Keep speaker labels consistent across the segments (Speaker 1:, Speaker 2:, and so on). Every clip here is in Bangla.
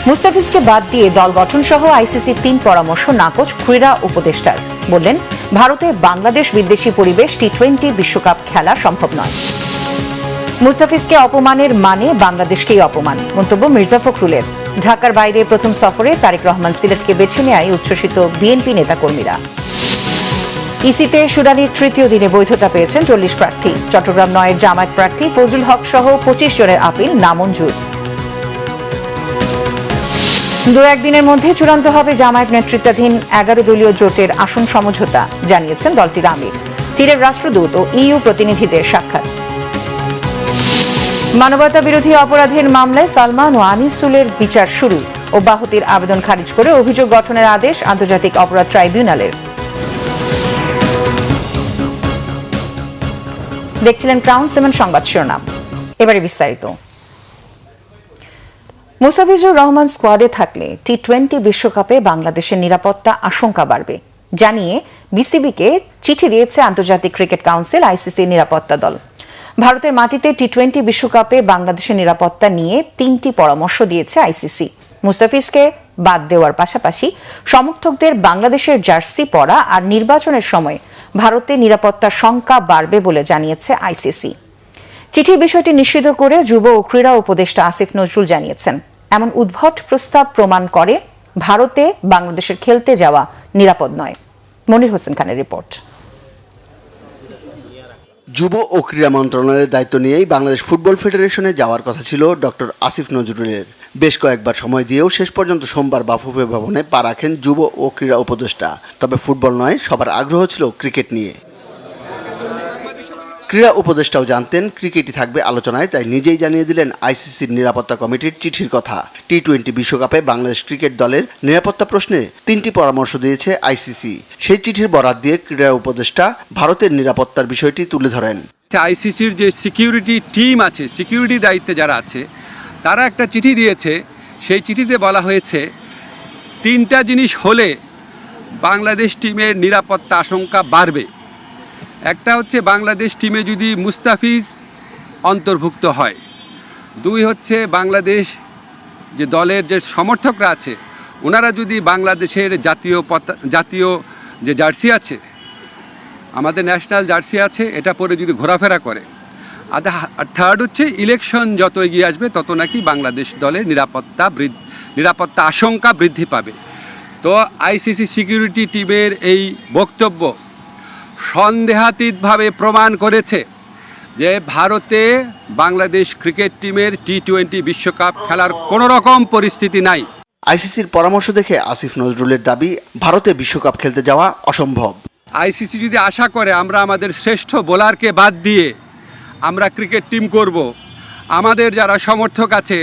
Speaker 1: মুস্তাফিজকে বাদ দিয়ে দল গঠন সহ আইসিসির ৩ পরামর্শ নাকচ ক্রীড়া উপদেষ্টার। বললেন, ভারতে বাংলাদেশ বিদ্বেষী পরিবেশ টি-20 বিশ্বকাপ খেলা সম্ভব নয়। মুস্তাফিজকে অপমানের মানে বাংলাদেশকেই অপমান, মন্তব্য মির্জা ফখরুলের। ঢাকার বাইরে প্রথম সফরে তারেক রহমান সিলেটকে বেছে নেয় উচ্ছ্বসিত বিএনপি নেতাকর্মীরা। ইসিতে শুনানির তৃতীয় দিনে বৈধতা পেয়েছেন 40 প্রার্থী। চট্টগ্রাম 9-এর জামায়াত প্রার্থী ফজলুল হক সহ 25 জনের আপিল নামঞ্জুর। 2-1 দিনের মধ্যে চূড়ান্ত হবে জামায়াত নেতৃত্বাধীন 11 দলীয় জোটের আসন সমঝোতা, জানিয়েছেন দলটির আমির। চীনের রাষ্ট্রদূত ও ইইউ প্রতিনিধিদের সাক্ষাৎ। মানবতা বিরোধী অপরাধের মামলায় সালমান ও আনিসুলের বিচার শুরু, অব্যাহতির আবেদন খারিজ করে অভিযোগ গঠনের আদেশ আন্তর্জাতিক অপরাধ ট্রাইব্যুনালের। দেখছিলেন ক্রাউন সিমেন্ট সংবাদ শিরোনাম, এবারে বিস্তারিত। মুস্তাফিজুর রহমান স্কোয়াডে থাকলে টি-20 বিশ্বকাপে বাংলাদেশের নিরাপত্তা আশঙ্কা বাড়বে জানিয়ে বিসিবিকে চিঠি দিয়েছে আন্তর্জাতিক ক্রিকেট কাউন্সিল আইসিসি নিরাপত্তা দল। ভারতের মাটিতে টি-20 বিশ্বকাপে বাংলাদেশের নিরাপত্তা নিয়ে 3টি পরামর্শ দিয়েছে আইসিসি। মুস্তাফিজকে বাদ দেওয়ার পাশাপাশি সমর্থকদের বাংলাদেশের জার্সি পরা আর নির্বাচনের সময় ভারতে নিরাপত্তার শঙ্কা বাড়বে বলে জানিয়েছে আইসিসি। চিঠির বিষয়টি নিশ্চিত করে যুব ও ক্রীড়া উপদেষ্টা আসিফ নজরুল জানিয়েছেন, এমন উদ্ভট প্রস্তাব প্রমাণ করে ভারতে বাংলাদেশের খেলতে যাওয়া নিরাপদ নয়। মনির হোসেন খানের রিপোর্ট।
Speaker 2: যুব ও ক্রীড়া মন্ত্রণালয়ের দায়িত্ব নিয়েই বাংলাদেশ ফুটবল ফেডারেশনে যাওয়ার কথা ছিল ডক্টর আসিফ নজরুলের। বেশ কয়েকবার সময় দিয়েও শেষ পর্যন্ত সোমবার বাফুফে ভবনে পা রাখেন যুব ও ক্রীড়া উপদেষ্টা। তবে ফুটবল নয়, সবার আগ্রহ ছিল ক্রিকেট নিয়ে। ক্রীড়া উপদেষ্টাও জানতেন ক্রিকেটই থাকবে আলোচনায়, তাই নিজেই জানিয়ে দিলেন আইসিসির নিরাপত্তা কমিটির চিঠির কথা। টি-20 বিশ্বকাপে বাংলাদেশ ক্রিকেট দলের নিরাপত্তা প্রশ্নে 3টি পরামর্শ দিয়েছে আইসিসি। সেই চিঠির বরাত দিয়ে ক্রীড়া উপদেষ্টা ভারতের নিরাপত্তার বিষয়টি তুলে ধরেন।
Speaker 3: আইসিসির যে সিকিউরিটি টিম আছে, সিকিউরিটি দায়িত্বে যারা আছে, তারা একটা চিঠি দিয়েছে। সেই চিঠিতে বলা হয়েছে 3টা জিনিস হলে বাংলাদেশ টিমের নিরাপত্তা আশঙ্কা বাড়বে। একটা হচ্ছে বাংলাদেশ টিমে যদি মুস্তাফিজ অন্তর্ভুক্ত হয়। 2 হচ্ছে বাংলাদেশ যে দলের যে সমর্থকরা আছে ওনারা যদি বাংলাদেশের জাতীয় যে জার্সি আছে, আমাদের ন্যাশনাল জার্সি আছে, এটা পরে যদি ঘোরাফেরা করে। আর 3rd হচ্ছে ইলেকশন যত এগিয়ে আসবে তত নাকি বাংলাদেশ দলের নিরাপত্তা আশঙ্কা বৃদ্ধি পাবে। তো আইসিসি সিকিউরিটি টিমের এই বক্তব্য সন্দেহাতীতভাবে প্রমাণ করেছে যে ভারতে বাংলাদেশ ক্রিকেট টিমের টি-20 বিশ্বকাপ খেলার কোনো রকম পরিস্থিতি নাই।
Speaker 2: আইসিসির পরামর্শ দেখে আসিফ নজরুলের দাবি, ভারতে বিশ্বকাপ খেলতে যাওয়া অসম্ভব।
Speaker 3: আইসিসি যদি আশা করে আমরা আমাদের শ্রেষ্ঠ বোলারকে বাদ দিয়ে আমরা ক্রিকেট টিম করব, আমাদের যারা সমর্থক আছে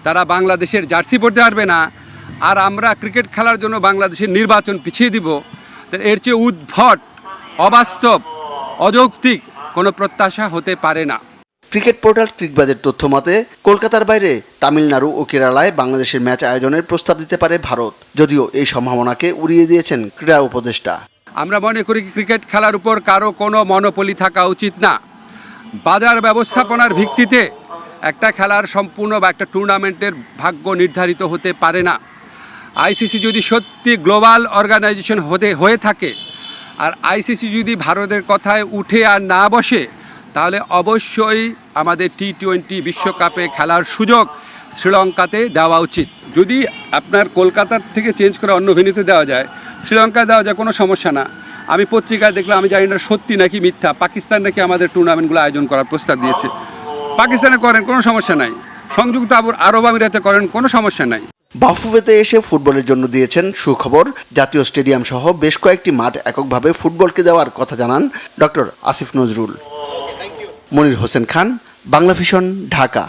Speaker 3: তারা বাংলাদেশের জার্সি পরতে পারবে না, আর আমরা ক্রিকেট খেলার জন্য বাংলাদেশের নির্বাচন পিছিয়ে দিব, এর চেয়ে উদ্ভট, অবাস্তব, অযৌক্তিক কোনো প্রত্যাশা হতে পারে না।
Speaker 2: ক্রিকেট পোর্টাল ক্রিকবাজের তথ্য মতে কলকাতার বাইরে তামিলনাড়ু ও কেরালায় বাংলাদেশের ম্যাচ আয়োজনের প্রস্তাব দিতে পারে ভারত, যদিও এই সম্ভাবনাকে উড়িয়ে দিয়েছেন ক্রীড়া উপদেষ্টা।
Speaker 3: আমরা মনে করি ক্রিকেট খেলার উপর কারো কোনো মনোপলি থাকা উচিত না। বাজার ব্যবস্থাপনার ভিত্তিতে একটা খেলার সম্পূর্ণ বা একটা টুর্নামেন্টের ভাগ্য নির্ধারিত হতে পারে না। আইসিসি যদি সত্যি গ্লোবাল অর্গানাইজেশন হয়ে থাকে আর আইসিসি যদি ভারতের কথায় উঠে আর না বসে, তাহলে অবশ্যই আমাদের টি-20 বিশ্বকাপে খেলার সুযোগ শ্রীলঙ্কাতে দেওয়া উচিত। যদি আপনার কলকাতার থেকে চেঞ্জ করে অন্য ভেন্যুতে দেওয়া যায়, শ্রীলঙ্কায় দেওয়া যায়, কোনো সমস্যা না। আমি পত্রিকায় দেখলাম, আমি জানি না সত্যি নাকি মিথ্যা, পাকিস্তান নাকি আমাদের টুর্নামেন্টগুলো আয়োজন করার প্রস্তাব দিয়েছে। পাকিস্তানে করেন, কোনো সমস্যা নাই। সংযুক্ত আরব আমিরাতে করেন, কোনো সমস্যা নাই।
Speaker 2: বাফুফেতে এসে ফুটবলের জন্য দিয়েছেন সুখবর। জাতীয় স্টেডিয়াম সহ বেশ কয়েকটি মাঠ এককভাবে ফুটবলকে দেওয়ার কথা জানান ডক্টর আসিফ নজরুল। মনির হোসেন খান, বাংলা ভিশন, ঢাকা।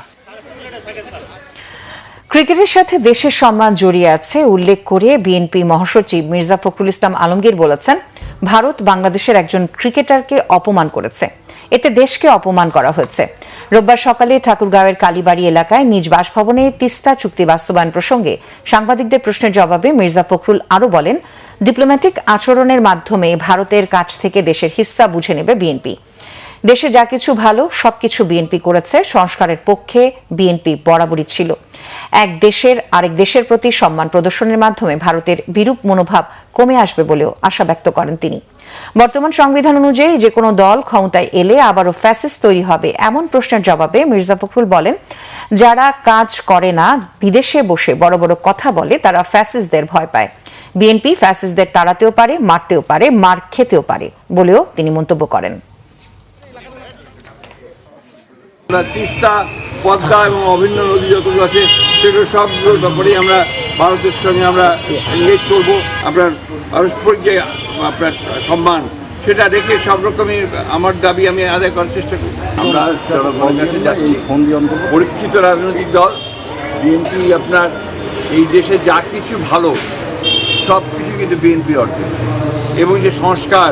Speaker 1: ক্রিকেটের সাথে দেশের সম্মান জড়িয়ে আছে উল্লেখ করে বিএনপি মহাসচিব মির্জা ফখরুল ইসলাম আলমগীর বলেছেন, ভারত বাংলাদেশের একজন ক্রিকেটারকে অপমান করেছে, এতে দেশকে অপমান করা হয়েছে। রোববার সকালে ঠাকুরগাঁওয়ের কালীবাড়ি এলাকায় নিজ বাসভবনে তিস্তা চুক্তি বাস্তবায়ন প্রসঙ্গে সাংবাদিকদের প্রশ্নের জবাবে মির্জা ফখরুল আরও বলেন, ডিপ্লোম্যাটিক আচরণের মাধ্যমে ভারতের কাছ থেকে দেশের হিস্সা বুঝে নেবে বিএনপি। দেশে যা কিছু ভালো সবকিছু বিএনপি করেছে, সংস্কারের পক্ষে বিএনপি বরাবরই ছিল। এক দেশের আরেক দেশের প্রতি সম্মান প্রদর্শনের মাধ্যমে ভারতের বিরূপ মনোভাব কমে আসবে বলেও আশা ব্যক্ত করেন তিনি। বর্তমান সংবিধান অনুযায়ী যে কোনো দল ক্ষমতায় এলে আবারও ফ্যাসিস্ট তৈরি হবে এমন প্রশ্নের জবাবে মির্জা ফখরুল বলেন, যারা কাজ করে না, বিদেশে বসে বড় বড় কথা বলে, তারা ফ্যাসিস্টদের ভয় পায়। বিএনপি ফ্যাসিস্টদের তাড়াতেও পারে, মারতেও পারে, মার খেতেও পারে বলেও তিনি মন্তব্য করেন।
Speaker 4: তিস্তা, পদ্মা এবং অভিন্ন নদী যতগুলো আছে সেগুলো সবগুলোর ব্যাপারেই আমরা ভারতের সঙ্গে আমরা এনগেজ করবো। আপনার পারস্পরিক যে আপনার সম্মান সেটা রেখে সব রকমের আমার দাবি আমি আদায় করার চেষ্টা করি। আমরা জনগণের কাছে যাচ্ছি, পরীক্ষিত রাজনৈতিক দল বিএনপি। আপনার এই দেশে যা কিছু ভালো সব কিছু কিন্তু বিএনপি অর্জন, এবং যে সংস্কার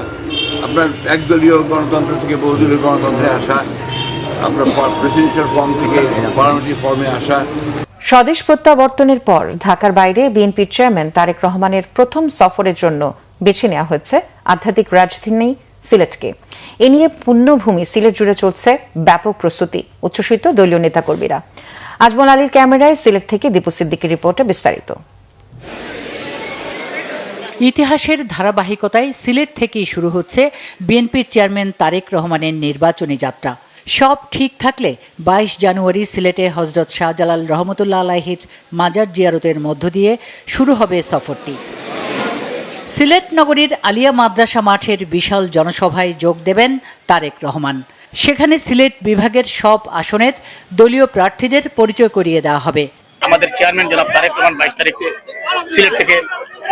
Speaker 4: আপনার একদলীয় গণতন্ত্র থেকে বহুদলীয় গণতন্ত্রে আসা, আমরা প্রেসিডেন্সিয়াল ফর্ম থেকে পার্লামেন্টারি ফর্মে আসা।
Speaker 1: স্বদেশ প্রত্যাবর্তনের পর ঢাকার বাইরে বিএনপির চেয়ারম্যান তারেক রহমানের প্রথম সফরের জন্য বেছে নেওয়া হয়েছে আধ্যাত্মিক রাজধানী সিলেটকে। এ নিয়ে পুণ্যভূমি সিলেট জুড়ে চলছে ব্যাপক প্রস্তুতি, উচ্ছ্বসিত দলীয় নেতাকর্মীরা। আজমল আলীর ক্যামেরায় সিলেট থেকে দীপু সিদ্দিকীর রিপোর্টে বিস্তারিত।
Speaker 5: ইতিহাসের ধারাবাহিকতায় সিলেট থেকেই শুরু হচ্ছে বিএনপির চেয়ারম্যান তারেক রহমানের নির্বাচনী যাত্রা। সব ঠিক থাকলে 22 জানুয়ারি সিলেটে হযরত শাহজালাল রহমতুল্লাহ আলাইহির মাজার জিয়ারতের মধ্য দিয়ে শুরু হবে সফরটি। সিলেট নগরীর আলিয়া মাদ্রাসা মাঠের বিশাল জনসভায় যোগ দেবেন তারেক রহমান। সেখানে সিলেট বিভাগের সব আসনের দলীয় প্রার্থীদের পরিচয় করিয়ে দেওয়া হবে।
Speaker 6: আমাদের চেয়ারম্যান জনাব তারেক রহমান 22 তারিখে সিলেট থেকে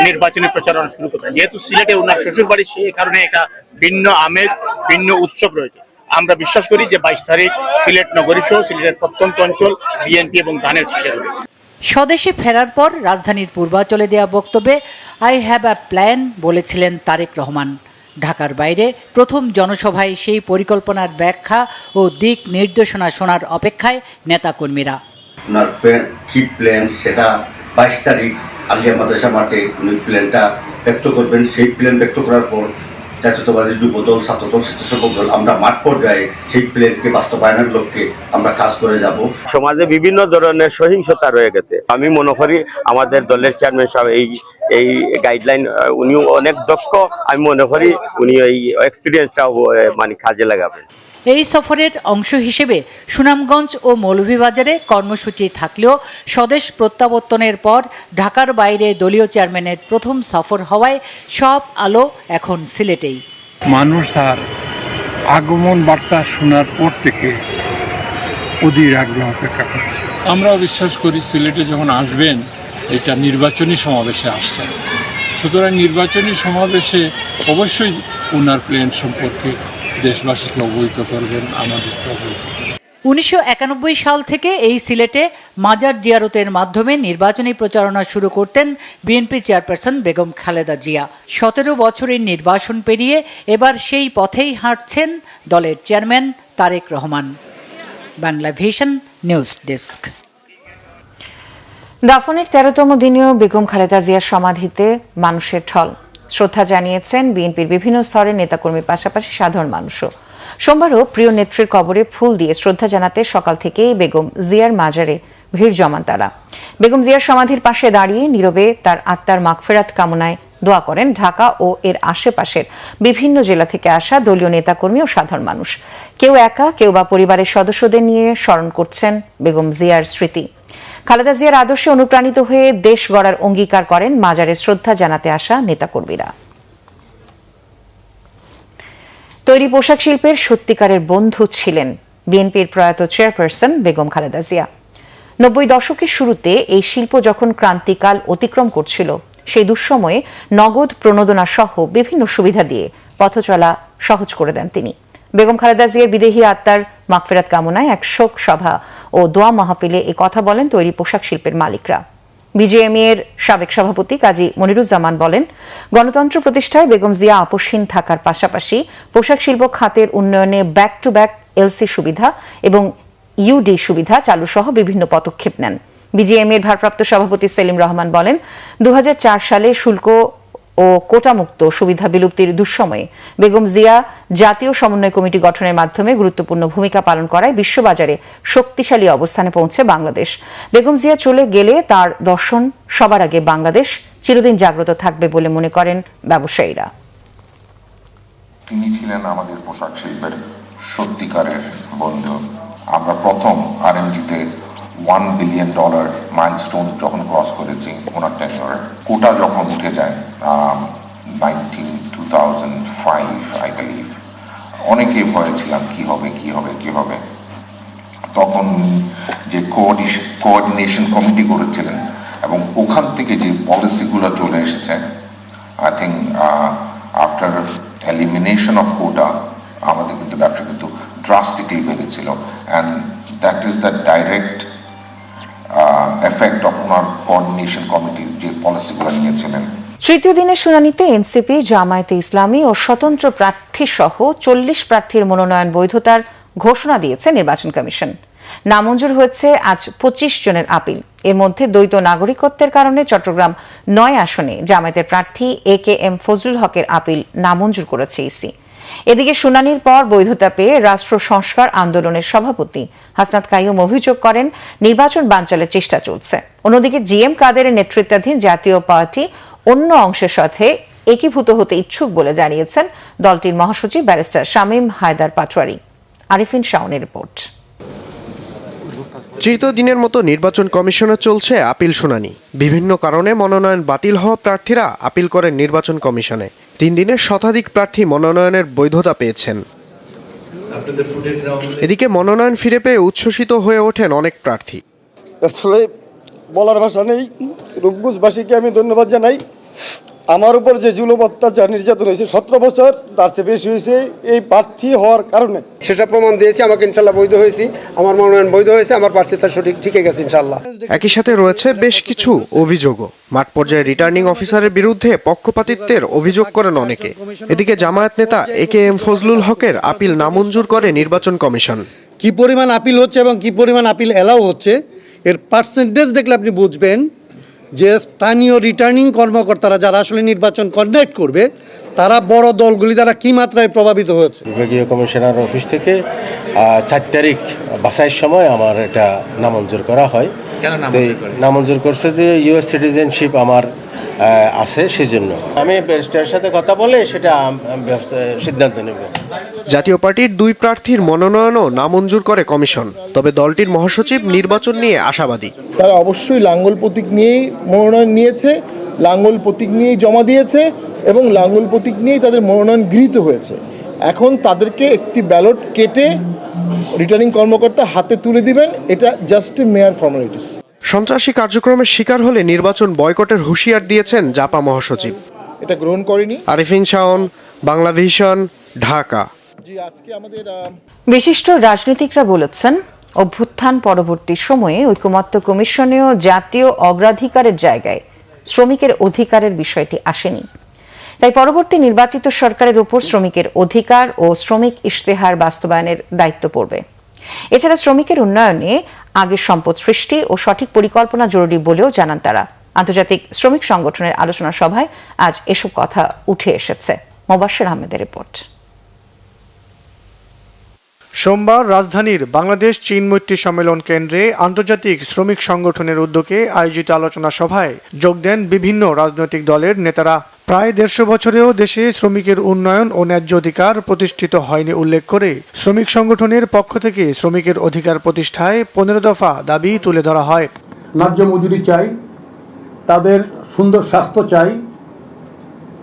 Speaker 6: নির্বাচনী প্রচারণা শুরু করবেন। যেহেতু সিলেটে ওনার শ্বশুর বাড়ি, সেই কারণে একটা ভিন্ন আমেজ, ভিন্ন উৎসব রয়েছে। আমরা বিশ্বাস করি যে 22 তারিখ সিলেট নগরী সহ সিলেটের প্রত্যন্ত অঞ্চল বিএনপি এবং ধানের শীষের হবে।
Speaker 5: স্বদেশে ফেরার পর রাজধানীর পূর্বাঞ্চলে দেওয়া বক্তব্যে আই হ্যাভ আ প্ল্যান বলেছিলেন তারেক রহমান। ঢাকার বাইরে প্রথম জনসভায় সেই পরিকল্পনার ব্যাখ্যা ও দিক নির্দেশনা শোনার অপেক্ষায় নেতাকর্মীরা।
Speaker 7: ওনার কি প্ল্যান, সেটা 22 তারিখ আলিয়া মাদ্রাসা মাঠে উনি প্ল্যানটা ব্যক্ত করবেন। সেই প্ল্যান ব্যক্ত করার পর জাতীয়তাবাদী যুবদল, ছাত্রদল, স্বেচ্ছাসেবক দল আমরা মাঠ পর্যায়ে সেই প্ল্যানকে বাস্তবায়নের লক্ষ্যে আমরা কাজ করে যাব।
Speaker 8: সমাজে বিভিন্ন ধরনের সহিংসতা রয়ে গেছে। আমি মনে করি আমাদের দলের চেয়ারম্যান সাহেব এই গাইডলাইন উনি অনেক দক্ষ। আমি মনে করি উনি এই এক্সপিরিয়েন্সটাও মানে কাজে লাগাবেন।
Speaker 5: এই সফরের অংশ হিসেবে সুনামগঞ্জ ও মৌলভীবাজারে কর্মসূচি থাকলেও স্বদেশ প্রত্যাবর্তনের পর ঢাকার বাইরে দলীয় চেয়ারম্যানের প্রথম সফর হওয়ায় সব আলো এখন সিলেটেই।
Speaker 9: মানুষ তার আগমন বার্তা শোনার পর থেকে অধীর আগ্রহ অপেক্ষা করছে। আমরাও বিশ্বাস করি সিলেটে যখন আসবেন, এটা নির্বাচনী সমাবেশে আসছেন, সুতরাং নির্বাচনী সমাবেশে অবশ্যই ওনার প্ল্যান সম্পর্কে দেশবাসীকে অবহিত করবেন, আমাদেরকে অবহিত করবেন।
Speaker 5: 1991 সাল থেকে এই সিলেটে মাজার জিয়ারতের মাধ্যমে নির্বাচনী প্রচারণা শুরু করতেন বিএনপি চেয়ারপারসন বেগম খালেদা জিয়া। 17 বছরের নির্বাচন পেরিয়ে এবার সেই পথেই হাঁটছেন দলের chairman Tarek Rahman. Bangla vision news desk.
Speaker 1: দাফনের 13তম দিনেও বেগম খালেদা জিয়ার সমাধিতে মানুষের ঢল। শ্রদ্ধা জানিয়েছেন বিএনপির বিভিন্ন স্তরের নেতাকর্মীর পাশাপাশি সাধারণ মানুষও। সোমবারও প্রিয় নেত্রীর কবরে ফুল দিয়ে শ্রদ্ধা জানাতে সকাল থেকেই বেগম জিয়ার মাজারে ভিড় জমান তারা। বেগম জিয়ার সমাধির পাশে দাঁড়িয়ে নীরবে তার আত্মার মাগফিরাত কামনায় দোয়া করেন ঢাকা ও এর আশেপাশের বিভিন্ন জেলা থেকে আসা দলীয় নেতাকর্মী ও সাধারণ মানুষ। কেউ একা, কেউ বা পরিবারের সদস্যদের নিয়ে স্মরণ করছেন বেগম জিয়ার স্মৃতি। খালেদা জিয়ার আদর্শে অনুপ্রাণিত হয়ে দেশ গড়ার অঙ্গীকার করেন মাজারে শ্রদ্ধা জানাতে আসা নেতাকর্মীরা। তৈরি পোশাক শিল্পের সত্যিকারের বন্ধু ছিলেন বিএনপির প্রয়াত চেয়ারপারসন বেগম খালেদা জিয়া। 90 দশকের শুরুতে এই শিল্প যখন ক্রান্তিকাল অতিক্রম করছিল, সেই দুঃসময়ে নগদ প্রণোদনা সহ বিভিন্ন সুবিধা দিয়ে পথ চলা সহজ করে দেন তিনি। বেগম খালেদা জিয়ার বিদেহী আত্মার মাগফিরাত কামনায় এক শোক সভা ও দোয়া মাহফিলে এ কথা বলেন তৈরি পোশাক শিল্পের মালিকরা। বিজেএমএর সাবেক সভাপতি কাজী মনিরুজ্জামান বলেন, গণতন্ত্র প্রতিষ্ঠায় বেগম জিয়া আপোষহীন থাকার পাশাপাশি পোশাক শিল্প খাতের উন্নয়নে ব্যাক টু ব্যাক এলসি সুবিধা এবং ইউডি সুবিধা চালু সহ বিভিন্ন পদক্ষেপ নেন। বিজেএমএর ভারপ্রাপ্ত সভাপতি সেলিম রহমান বলেন, 2004 সালে শুল্ক ও কোটামুক্ত সুবিধা বিলুপ্তির দুঃসময়ে বেগম জিয়া জাতীয় সমন্বয় কমিটি গঠনের মাধ্যমে গুরুত্বপূর্ণ ভূমিকা পালন করায় বিশ্ববাজারে শক্তিশালী অবস্থানে পৌঁছে বাংলাদেশ। বেগম জিয়া চলে গেলে তার দর্শন সবার আগে বাংলাদেশ চিরদিন জাগ্রত থাকবে বলে মনে করেন ব্যবসায়ীরা।
Speaker 10: তিনি ছিলেন আমাদের পোশাক শিল্পের সত্যিকারের বন্ধু। আমরা প্রথম RMGতে $1 বিলিয়ন মাইলস্টোন যখন ক্রস করেছি ওনার টেনিওরে। কোটা যখন উঠে যায় 2005 আই বিলিভ, অনেকে ভয়ে ছিলাম কি হবে। তখন যে কোঅর্ডিনেশন কমিটি করেছিলেন এবং ওখান থেকে যে পলিসিগুলো চলে এসেছে, I think after elimination of quota আমাদের কিন্তু ব্যবসা কিন্তু ড্রাস্টিকলি বেড়েছিল, and that is the direct effect of ওনার কোঅর্ডিনেশন কমিটির যে পলিসিগুলো নিয়েছিলেন।
Speaker 1: তৃতীয় দিনের শুনানিতে এনসিপি, জামায়াতে ইসলামী ও স্বতন্ত্র প্রার্থী সহ 40 প্রার্থীর মনোনয়ন বৈধতার ঘোষণা দিয়েছে নির্বাচন কমিশন। নামঞ্জুর হয়েছে আজ 25 জনের আপিল। এর মধ্যে দ্বৈত নাগরিকত্বের কারণে চট্টগ্রাম 9 আসনে জামায়াতের প্রার্থী AKM ফজলুল হকের আপিল নামঞ্জুর করেছে ইসি। এদিকে শুনানির পর বৈধতা পেয়ে রাষ্ট্র সংস্কার আন্দোলনের সভাপতি হাসনাত কাইয়ুম অভিযোগ করেন নির্বাচন বানচালের চেষ্টা চলছে। অন্যদিকে জিএম কাদেরের নেতৃত্বাধীন জাতীয় পার্টি অন্য অংশের সাথে একীভূত হতে ইচ্ছুক বলে জানিয়েছেন দলটির মহাসচিব ব্যারিস্টার শামীম হায়দার পাটোয়ারি। আরিফিন শাওনের রিপোর্ট।
Speaker 11: তৃতীয় দিনের মতো নির্বাচন কমিশনে চলছে আপিল শুনানি। বিভিন্ন কারণে মনোনয়ন বাতিল হওয়া প্রার্থীরা আপিল করেন নির্বাচন কমিশনে। 3 দিনে শতাধিক প্রার্থী মনোনয়নের বৈধতা পেয়েছেন। এদিকে মনোনয়ন ফিরে পেয়ে উচ্ছ্বসিত হয়ে ওঠেন অনেক প্রার্থী।
Speaker 12: আসলে বলার ভাষা নেই। রূপগঞ্জবাসীকে আমি ধন্যবাদ জানাই। আমার উপর যে জুলুম অত্যাচার নির্যাতন হয়েছে 17 বছর, তার চেয়ে বেশি হয়েছে এই প্রার্থী হওয়ার কারণে।
Speaker 13: সেটা প্রমাণ দিয়েছে, আমাকে ইনশাল্লাহ বৈধ হয়েছি, আমার মনোনয়ন বৈধ হয়েছে, আমার প্রার্থিতা সঠিক ঠিকই গেছে ইনশাল্লাহ।
Speaker 11: একই সাথে রয়েছে বেশ কিছু অভিযোগও। মাঠ পর্যায়ে রিটার্নিং অফিসারের বিরুদ্ধে পক্ষপাতিত্বের অভিযোগ করেন অনেকে। এদিকে জামায়াত নেতা AKM ফজলুল হকের আপিল নামঞ্জুর করে নির্বাচন কমিশন।
Speaker 14: কি পরিমাণ আপিল হচ্ছে এবং কি পরিমাণ আপিল এলাও হচ্ছে এর পার্সেন্টেজ দেখলে আপনি বুঝবেন যে স্থানীয় রিটার্নিং কর্মকর্তারা যারা আসলে নির্বাচন কন্ডাক্ট করবে তারা বড় দলগুলি দ্বারা কি মাত্রায় প্রভাবিত হয়েছে।
Speaker 15: বিভাগীয় কমিশনার অফিস থেকে 4 তারিখ বাছাইয়ের সময় আমার এটা নামঞ্জুর করা হয়। নামঞ্জুর করছে যে US সিটিজেনশিপ আমার আছে, সেজন্য আমি ব্যারিস্টারের সাথে কথা বলে সেটা সিদ্ধান্ত নেব।
Speaker 11: জাতীয় পার্টির 2 প্রার্থীর মনোনয়নও নামঞ্জুর করে কমিশন। তবে দলটির মহাসচিব নির্বাচন নিয়ে আশাবাদী।
Speaker 12: তারা অবশ্যই লাঙ্গল প্রতীক নিয়েই মনোনয়ন নিয়েছে, লাঙ্গল প্রতীক নিয়েই জমা দিয়েছে এবং লাঙ্গল প্রতীক নিয়েই তাদের মনোনয়ন গৃহীত হয়েছে। এখন তাদেরকে একটি ব্যালট কেটে রিটার্নিং কর্মকর্তা হাতে তুলে দিবেন, এটা জাস্ট এ মেয়ার ফর্মালিটিস।
Speaker 11: সন্ত্রাসী কার্যক্রমের শিকার হলে নির্বাচন বয়কটের হুঁশিয়ার দিয়েছেন জাপা মহাসচিব।
Speaker 12: এটা গ্রহণ করেনি।
Speaker 11: আরিফিন শাওন, বাংলা ভিশন, ঢাকা।
Speaker 1: বিশিষ্ট রাজনীতিকরা বলেছেন অভ্যুত্থান পরবর্তী সময়ে ঐকমত্য কমিশনেও জাতীয় অগ্রাধিকারের জায়গায় শ্রমিকের অধিকারের বিষয়টি আসেনি। তাই পরবর্তী নির্বাচিত সরকারের উপর শ্রমিকের অধিকার ও শ্রমিক ইশতেহার বাস্তবায়নের দায়িত্ব পড়বে। এছাড়া শ্রমিকের উন্নয়নে আগের সম্পদ সৃষ্টি ও সঠিক পরিকল্পনা জরুরি বলেও জানান তারা। আন্তর্জাতিক শ্রমিক সংগঠনের আলোচনা সভায় আজ এসব কথা উঠে এসেছে। মোবাশ্বের আহমেদের রিপোর্ট।
Speaker 16: সোমবার রাজধানীর বাংলাদেশ চীন মৈত্রী সম্মেলন কেন্দ্রে আন্তর্জাতিক শ্রমিক সংগঠনের উদ্যোগে আয়োজিত আলোচনা সভায় যোগ দেন বিভিন্ন রাজনৈতিক দলের নেতারা। প্রায় 150 বছরেও দেশে শ্রমিকের উন্নয়ন ও ন্যায্য অধিকার প্রতিষ্ঠিত হয়নি উল্লেখ করে শ্রমিক সংগঠনের পক্ষ থেকে শ্রমিকের অধিকার প্রতিষ্ঠায় 15 দফা দাবি তুলে ধরা হয়।
Speaker 9: ন্যায্য মজুরি চাই, তাদের সুন্দর স্বাস্থ্য চাই,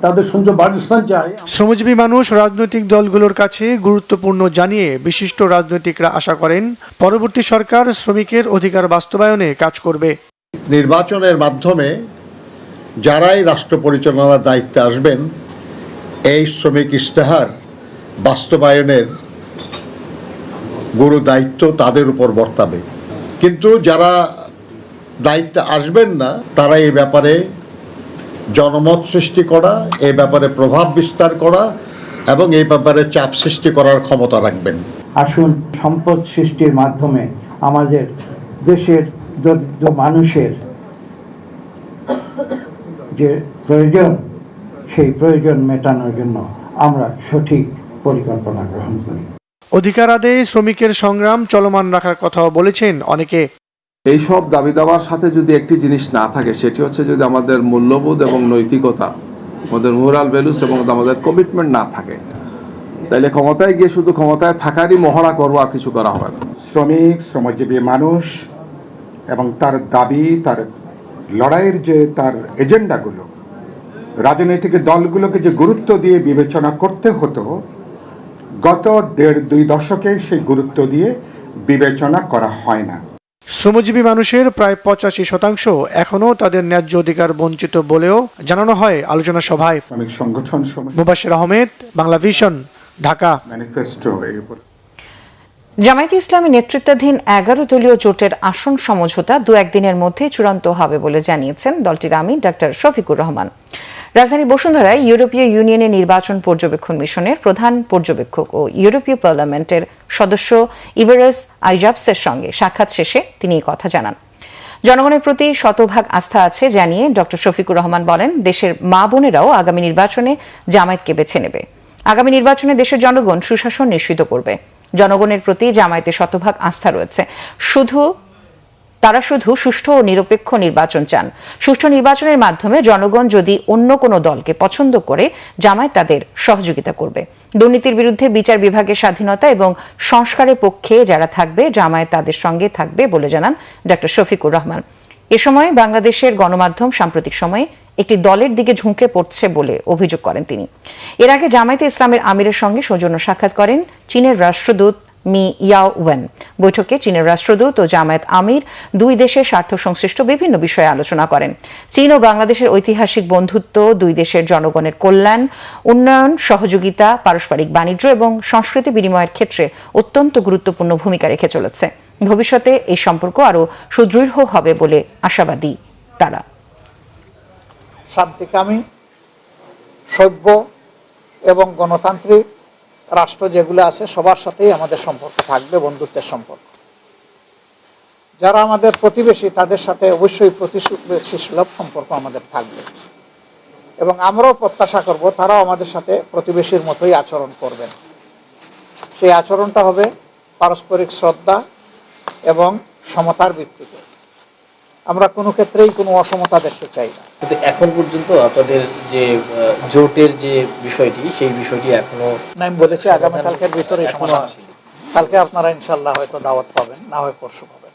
Speaker 9: তাদের সুন্দর বাসস্থান চাই।
Speaker 16: শ্রমজীবী মানুষ রাজনৈতিক দলগুলোর কাছে গুরুত্বপূর্ণ জানিয়ে বিশিষ্ট রাজনৈতিকরা আশা করেন পরবর্তী সরকার শ্রমিকের অধিকার বাস্তবায়নে কাজ করবে।
Speaker 14: নির্বাচনের মাধ্যমে যারাই রাষ্ট্র পরিচালনার দায়িত্বে আসবেন এই শ্রমিক ইশতেহার বাস্তবায়নের গুরু দায়িত্ব তাদের উপর বর্তাবে। কিন্তু যারা দায়িত্বে আসবেন না তারা এই ব্যাপারে জনমত সৃষ্টি করা, এই ব্যাপারে প্রভাব বিস্তার করা এবং এই ব্যাপারে চাপ সৃষ্টি করার ক্ষমতা রাখবেন।
Speaker 17: আসুন সম্পদ সৃষ্টির মাধ্যমে আমাদের দেশের দরিদ্র মানুষের যে প্রয়োজন সেই প্রয়োজন মেটানোর জন্য আমরা সঠিক পরিকল্পনা গ্রহণ করি।
Speaker 16: অধিকার আদায়ে শ্রমিকের সংগ্রাম চলমান রাখার কথাও বলেছেন অনেকে।
Speaker 18: এইসব দাবি দাবার সাথে যদি একটি জিনিস না থাকে, সেটি হচ্ছে যদি আমাদের মূল্যবোধ এবং নৈতিকতা, আমাদের মোরাল ভ্যালুস এবং আমাদের কমিটমেন্ট না থাকে, তাইলে ক্ষমতায় গিয়ে শুধু ক্ষমতায় থাকারই মহড়া করবো, আর কিছু করা হবে না।
Speaker 19: শ্রমিক, শ্রমজীবী মানুষ এবং তার দাবি, তার লড়াইয়ের যে তার এজেন্ডাগুলো রাজনৈতিক দলগুলোকে যে গুরুত্ব দিয়ে বিবেচনা করতে হতো, গত 1.5-2 দশকে সেই গুরুত্ব দিয়ে বিবেচনা করা হয় না।
Speaker 16: শ্রমজীবী মানুষের প্রায় 85% এখনও তাদের ন্যায্য অধিকার বঞ্চিত বলেও জানানো হয় আলোচনা সভায়।
Speaker 19: শ্রমিক সংগঠন
Speaker 16: মুবাশির আহমেদ, বাংলা ভিশন, ঢাকা।
Speaker 19: ম্যানিফেস্টো
Speaker 1: জামায়াতে ইসলামী নেতৃত্বাধীন 11 দলীয় জোটের আসন সমঝোতা 2-1 দিনের মধ্যে চূড়ান্ত হবে বলে জানিয়েছেন দলটির আমির ডক্টর শফিকুর রহমান। রাজধানী বসুন্ধরায় ইউরোপীয় ইউনিয়নের নির্বাচন পর্যবেক্ষণ মিশনের প্রধান পর্যবেক্ষক ও ইউরোপীয় পার্লামেন্টের সদস্য ইবেরাস আইজাবসের সঙ্গে সাক্ষাৎ শেষে তিনি এই কথা জানান। জনগণের প্রতি শতভাগ আস্থা আছে জানিয়ে ডক্টর শফিকুর রহমান বলেন, দেশের মা বোনেরাও আগামী নির্বাচনে জামায়াতকে বেছে নেবে। আগামী নির্বাচনে দেশের জনগণ সুশাসন নিশ্চিত করবে। জনগণের প্রতি জামায়াতের শতভাগ আস্থা রয়েছে। তারা শুধু সুষ্ঠু ও নিরপেক্ষ নির্বাচন চান। সুষ্ঠু নির্বাচনের মাধ্যমে জনগণ যদি অন্য কোনো দলকে পছন্দ করে, জামায়াত তাদের সহযোগিতা করবে। দুর্নীতির বিরুদ্ধে বিচার বিভাগের স্বাধীনতা এবং সংস্কারের পক্ষে যারা থাকবে, জামায়াত তাদের সঙ্গে থাকবে বলে জানান ডক্টর শফিকুর রহমান। এ সময় বাংলাদেশের গণমাধ্যম সাম্প্রতিক সময়ে একটি দলের দিকে ঝুঁকে পড়ছে বলে অভিযোগ করেন তিনি। এর আগে জামায়াতে ইসলামের আমিরের সঙ্গে সৌজন্য সাক্ষাৎ করেন চীনের রাষ্ট্রদূত মি ইয়াও ওয়েন। বৈঠকে চীনের রাষ্ট্রদূত ও জামায়াত আমির দুই দেশের স্বার্থ সংশ্লিষ্ট বিভিন্ন বিষয়ে আলোচনা করেন। চীন ও বাংলাদেশের ঐতিহাসিক বন্ধুত্ব, দুই দেশের জনগণের কল্যাণ, উন্নয়ন, সহযোগিতা, পারস্পরিক বাণিজ্য এবং সংস্কৃতি বিনিময়ের ক্ষেত্রে অত্যন্ত গুরুত্বপূর্ণ ভূমিকা রেখে চলেছে। ভবিষ্যতে এই সম্পর্ক আরও সুদৃঢ় হবে বলে আশাবাদী তারা।
Speaker 20: শান্তিকামী, সভ্য এবং গণতান্ত্রিক রাষ্ট্র যেগুলো আছে সবার সাথেই আমাদের সম্পর্ক থাকবে, বন্ধুত্বের সম্পর্ক। যারা আমাদের প্রতিবেশী তাদের সাথে অবশ্যই প্রতিবেশী সুলভ সম্পর্ক আমাদের থাকবে এবং আমরাও প্রত্যাশা করব তারাও আমাদের সাথে প্রতিবেশীর মতোই আচরণ করবেন। সেই আচরণটা হবে পারস্পরিক শ্রদ্ধা এবং সমতার ভিত্তিতে। আমরা কোনো ক্ষেত্রেই কোনো অসমতা দেখতে চাই না।
Speaker 21: কিন্তু এখন পর্যন্ত আপনাদের যে জোটের যে বিষয়টি, সেই বিষয়টি এখনো
Speaker 20: আমি বলেছি আগামীকালকের ভিতরে সমাধান। কালকে আপনারা ইনশাল্লাহ হয়তো দাওয়াত পাবেন, না হয় পরশু পাবেন।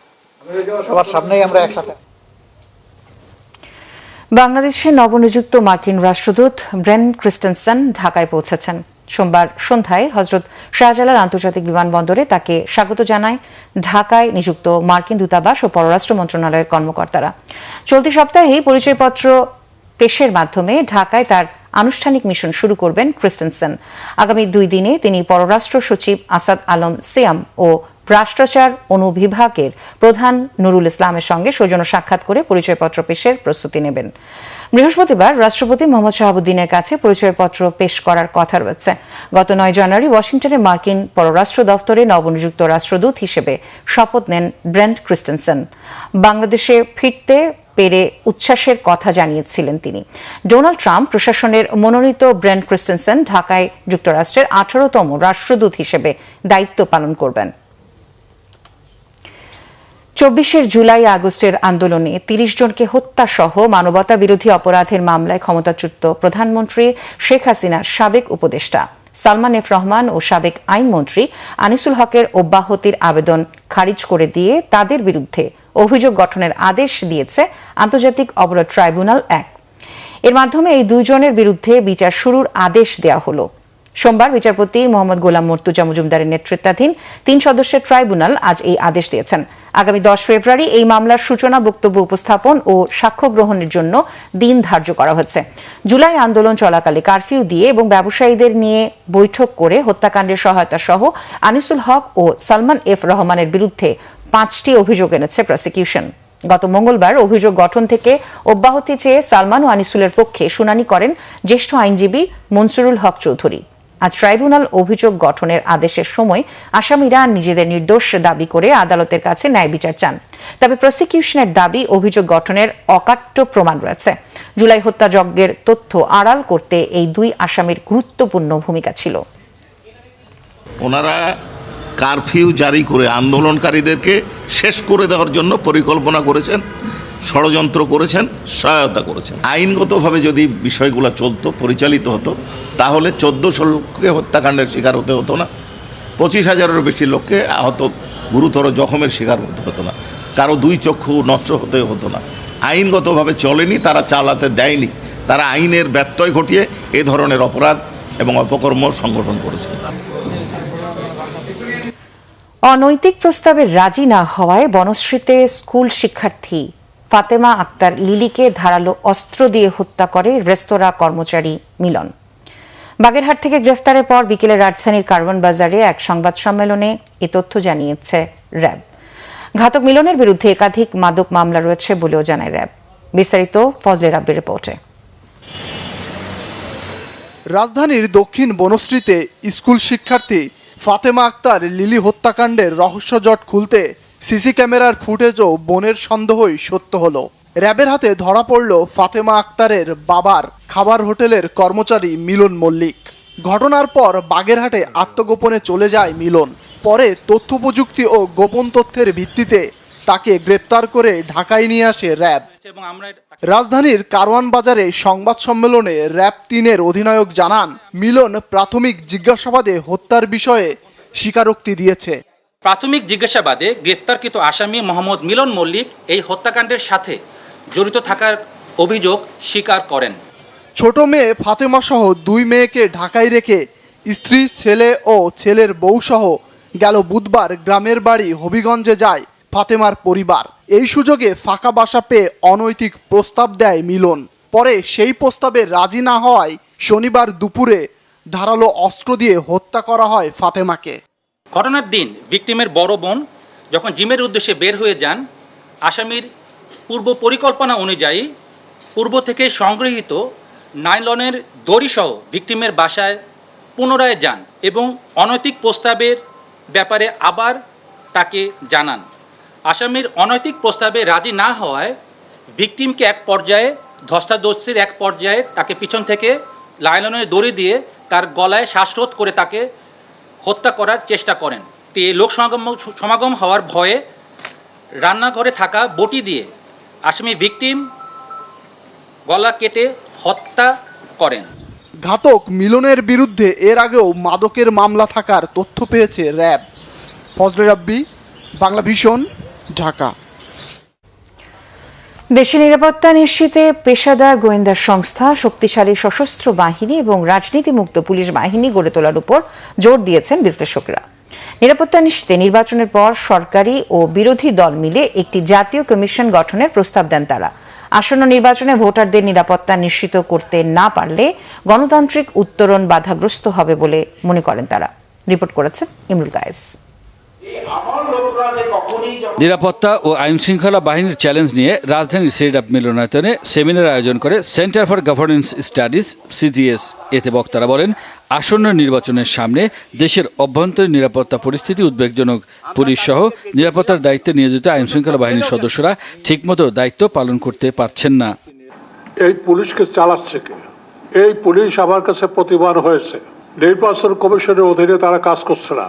Speaker 20: সবার সামনেই আমরা একসাথে।
Speaker 1: বাংলাদেশে নবনিযুক্ত মার্কিন রাষ্ট্রদূত ব্রেন ক্রিস্টেনসেন ঢাকায় পৌঁছেছেন। সোমবার সন্ধ্যায় হজরত শাহজালাল আন্তর্জাতিক বিমানবন্দরে তাকে স্বাগত জানায় ঢাকায় নিযুক্ত মার্কিন দূতাবাস ও পররাষ্ট্র মন্ত্রণালয়ের কর্মকর্তারা। চলতি সপ্তাহেই পরিচয়পত্র পেশের মাধ্যমে ঢাকায় তার আনুষ্ঠানিক মিশন শুরু করবেন ক্রিস্টেনসেন। আগামী 2 দিনে তিনি পররাষ্ট্র সচিব আসাদ আলম সিয়াম ও ভ্রষ্টাচার অনুবিভাগের প্রধান নুরুল ইসলামের সঙ্গে সৌজন্য সাক্ষাৎ করে পরিচয়পত্র পেশের প্রস্তুতি নেবেন। বৃহস্পতিবার রাষ্ট্রপতি মোহাম্মদ শাহাবুদ্দিনের কাছে পরিচয়পত্র পেশ করার কথা রয়েছে। গত 9 জানুয়ারি ওয়াশিংটনে মার্কিন পররাষ্ট্র দফতরে নবনিযুক্ত রাষ্ট্রদূত হিসেবে শপথ নেন ব্রেন্ট ক্রিস্টেনসেন। বাংলাদেশে ফিরতে পেরে উচ্ছ্বাসের কথা জানিয়েছিলেন তিনি। ডোনাল্ড ট্রাম্প প্রশাসনের মনোনীত ব্রেন্ট ক্রিস্টেনসেন ঢাকায় যুক্তরাষ্ট্রের 18তম রাষ্ট্রদূত হিসেবে দায়িত্ব পালন করবেন। 24 জুলাই আগস্টের আন্দোলনে 30 জনকে হত্যা সহ মানবতা বিরোধী অপরাধের মামলায় ক্ষমতাচ্যুত প্রধানমন্ত্রী শেখ হাসিনার সাবেক উপদেষ্টা সালমান এফ রহমান ও সাবেক আইনমন্ত্রী আনিসুল হকের অব্যাহতির আবেদন খারিজ করে দিয়ে তাদের বিরুদ্ধে অভিযোগ গঠনের আদেশ দিয়েছে আন্তর্জাতিক অপরাধ ট্রাইব্যুনাল 1। এর মাধ্যমে এই 2 জনের বিরুদ্ধে বিচার শুরুর আদেশ দেওয়া হলো। সোমবার বিচারপতি মোহাম্মদ গোলাম মর্তুজা মজুমদারের নেতৃত্বাধীন 3 সদস্যের ট্রাইব্যুনাল আজ এই আদেশ দিয়েছেন। আগামী 10 ফেব্রুয়ারি এই মামলার সূচনা বক্তব্য উপস্থাপন ও সাক্ষ্য গ্রহণের জন্য দিন ধার্য করা হয়েছে। জুলাই আন্দোলন চলাকালে কারফিউ দিয়ে এবং ব্যবসায়ীদের নিয়ে বৈঠক করে হত্যাকাণ্ডের সহায়তা সহ আনিসুল হক ও সালমান এফ রহমানের বিরুদ্ধে 5টি অভিযোগ এনেছে প্রসিকিউশন। গত মঙ্গলবার অভিযোগ গঠন থেকে অব্যাহতি চেয়ে সালমান ও আনিসুলের পক্ষে শুনানি করেন জ্যেষ্ঠ আইনজীবী মনসুরুল হক চৌধুরী। আজ ট্রাইব্যুনাল অভিযোগ গঠনের আদেশের সময় আসামিরা নিজেদের নির্দোষ দাবি করে আদালতের কাছে ন্যায় বিচার চান। তবে প্রসিকিউশনের দাবি অভিযোগ গঠনের অকাট্য প্রমাণ রয়েছে। জুলাই হত্যাযজ্ঞের তথ্য আড়াল করতে এই দুই আসামির গুরুত্বপূর্ণ ভূমিকা ছিল।
Speaker 3: ওনারা কারফিউ জারি করে আন্দোলনকারীদেরকে শেষ করে দেওয়ার জন্য পরিকল্পনা করেছেন, ষড়যন্ত্র করেছেন, সহায়তা করেছেন। আইনগতভাবে যদি বিষয়গুলো চলতো, পরিচালিত হতো, তাহলে 1400 লোককে হত্যাকাণ্ডের শিকার হতে হতো না, 25,000-এরও বেশি লোককে আহত গুরুতর জখমের শিকার হতে হতো না, কারো 2 চক্ষু নষ্ট হতে হতো না। আইনগতভাবে চলেনি, তারা চালাতে দেয়নি, তারা আইনের ব্যত্যয় ঘটিয়ে এ ধরনের অপরাধ এবং অপকর্ম সংগঠন করেছে।
Speaker 1: অনৈতিক প্রস্তাবে রাজি না হওয়ায় বনশ্রীতে স্কুল শিক্ষার্থী ফাতেমা আক্তার লিলিকে ধারালো অস্ত্র দিয়ে হত্যা করে রেস্তোরাঁ কর্মচারী মিলন। বাগেরহাট থেকে গ্রেফতারের পর বিকেলে রাজধানীর কারওয়ান বাজারে এক সংবাদ সম্মেলনে এ তথ্য জানিয়েছে র্যাব। ঘাতক মিলনের বিরুদ্ধে একাধিক মাদক মামলা রয়েছে বলেও জানায় র্যাব। বিস্তারিত ফজলে রাব্বির রিপোর্টে।
Speaker 16: রাজধানীর দক্ষিণ বনশ্রীতে স্কুল শিক্ষার্থী ফাতেমা আক্তার লিলি হত্যাকাণ্ডের রহস্যজট খুলতে সিসি ক্যামেরার ফুটেজও বোনের সন্দেহই সত্য হলো। র্যাবের হাতে ধরা পড়ল ফাতেমা আক্তারের বাবার খাবার হোটেলের কর্মচারী মিলন মল্লিক। ঘটনার পর বাগেরহাটে আত্মগোপনে চলে যায় মিলন। পরে তথ্য প্রযুক্তি ও গোপন তথ্যের ভিত্তিতে তাকে গ্রেপ্তার করে ঢাকায় নিয়ে আসে র্যাব। রাজধানীর কারওয়ান বাজারে সংবাদ সম্মেলনে র্যাব 3-এর অধিনায়ক জানান, মিলন প্রাথমিক জিজ্ঞাসাবাদে হত্যার বিষয়ে স্বীকারোক্তি দিয়েছে।
Speaker 22: প্রাথমিক জিজ্ঞাসাবাদে গ্রেফতারকৃত আসামি মোহাম্মদ মিলন মল্লিক এই হত্যাকাণ্ডের সাথে জড়িত থাকার অভিযোগ স্বীকার করেন।
Speaker 16: ছোট মেয়ে ফাতেমা সহ 2 মেয়েকে ঢাকায় রেখে স্ত্রী, ছেলে ও ছেলের বউ সহ গেল বুধবার গ্রামের বাড়ি হবিগঞ্জে যায় ফাতেমার পরিবার। এই সুযোগে ফাঁকা বাসা পেয়ে অনৈতিক প্রস্তাব দেয় মিলন। পরে সেই প্রস্তাবে রাজি না হওয়ায় শনিবার দুপুরে ধারালো অস্ত্র দিয়ে হত্যা করা হয় ফাতেমাকে।
Speaker 22: ঘটনার দিন ভিকটিমের বড় বোন যখন জিমের উদ্দেশ্যে বের হয়ে যান, আসামির পূর্ব পরিকল্পনা অনুযায়ী পূর্ব থেকে সংগৃহীত নাইলনের দড়িসহ ভিকটিমের বাসায় পুনরায় যান এবং অনৈতিক প্রস্তাবের ব্যাপারে আবার তাকে জানান। আসামির অনৈতিক প্রস্তাবে রাজি না হওয়ায় ভিকটিমকে এক পর্যায়ে ধস্তাধস্তির এক পর্যায়ে তাকে পিছন থেকে নাইলনের দড়ি দিয়ে তার গলায় শ্বাসরোধ করে তাকে হত্যা করার চেষ্টা করেন। লোক সমাগম হওয়ার ভয়ে রান্নাঘরে থাকা বটি দিয়ে আসামি ভিকটিম গলা কেটে হত্যা করেন।
Speaker 16: ঘাতক মিলনের বিরুদ্ধে এর আগেও মাদকের মামলা থাকার তথ্য পেয়েছে র্যাব। ফজলে রাব্বি, বাংলা ভিশন, ঢাকা।
Speaker 1: দেশের নিরাপত্তা নিশ্চিতে পেশাদার গোয়েন্দা সংস্থা, শক্তিশালী সশস্ত্র বাহিনী এবং রাজনীতিমুক্ত পুলিশ বাহিনী গড়ে তোলার উপর জোর দিয়েছেন বিশ্লেষকরা। নিরাপত্তা নিশ্চিতে নির্বাচনের পর সরকারি ও বিরোধী দল মিলে একটি জাতীয় কমিশন গঠনের প্রস্তাব দেন তারা। আসন্ন নির্বাচনে ভোটারদের নিরাপত্তা নিশ্চিত করতে না পারলে গণতান্ত্রিক উত্তরণ বাধাগ্রস্ত হবে বলে মনে করেন তারা। রিপোর্ট করেছেন ইমরুল কায়েস।
Speaker 23: নিরাপত্তা ও আইন শৃঙ্খলা বাহিনীর চ্যালেঞ্জ নিয়ে রাজধানীর সিরিডাপ মিলনায়তনে সেমিনার আয়োজন করে centre for governance studies CGS. এতে বক্তারা বলেন, আসন্ন নির্বাচনের সামনে দেশের অভ্যন্তরীণ নিরাপত্তা পরিস্থিতি উদ্বেগজনক। পুলিশ সহ নিরাপত্তার দায়িত্বে নিয়োজিত আইন শৃঙ্খলা বাহিনীর সদস্যরা ঠিকমতো দায়িত্ব পালন করতে পারছেন না।
Speaker 24: এই পুলিশকে চালাচ্ছে কে? এই পুলিশ আমার কাছে প্রতিবার হয়েছে নির্বাচন কমিশনের অধীনে তারা কাজ করছে না,